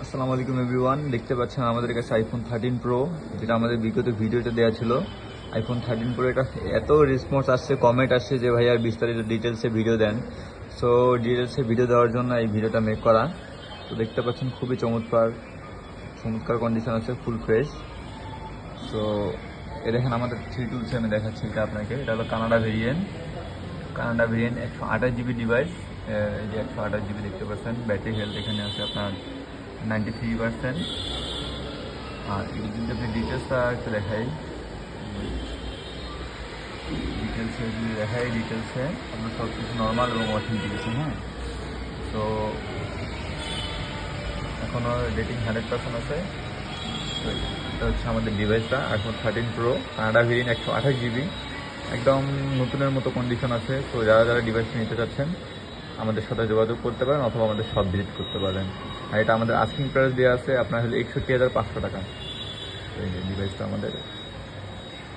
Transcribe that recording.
আসসালামু আলাইকুম এভরিওয়ান, দেখতে পাচ্ছেন আমাদের কাছে আইফোন 13 প্রো, যেটা আমাদের বিগত ভিডিওতে দেওয়া ছিল। আইফোন 13 প্রো এটা এত রেসপন্স আসছে, কমেন্ট আসছে যে ভাই আর বিস্তারিত ডিটেলসে ভিডিও দেন। সো ডিটেলসে ভিডিও দেওয়ার জন্য এই ভিডিওটা মেক করা। তো দেখতে পাচ্ছেন খুবই চমৎকার চমৎকার কন্ডিশন আছে, ফুল ফ্রেশ। সো এ দেখেন আমাদের 3 টুলসে আমি দেখাচ্ছি এটা আপনাকে। এটা হলো কানাডা ভেরিয়েন্ট 128 জিবি ডিভাইস। এই যে 128 জিবি দেখতে পাচ্ছেন। ব্যাটারি হেলথ এখানে আছে আপনার 93%। আর এটা যদি আপনি ডিটেলসটা একটু দেখাই, ডিটেলসে আপনার সব কিছু নর্মাল এবং অথেন্টিকেশন। হ্যাঁ, তো এখনও রেটিং 100% আছে। তো এটা হচ্ছে আমাদের ডিভাইসটা iPhone 13 pro Canada variant 128 GB, একদম নতুনের মতো কন্ডিশন আছে। তো যারা যারা ডিভাইসটা নিতে চাচ্ছেন আমাদের সাথে যোগাযোগ করতে পারেন অথবা আমাদের শপ ভিজিট করতে পারেন। আর এটা আমাদের আস্কিং প্রাইস দেওয়া আছে আপনার হলো 61,500 টাকা। তো এই যে ডিভাইসটা আমাদের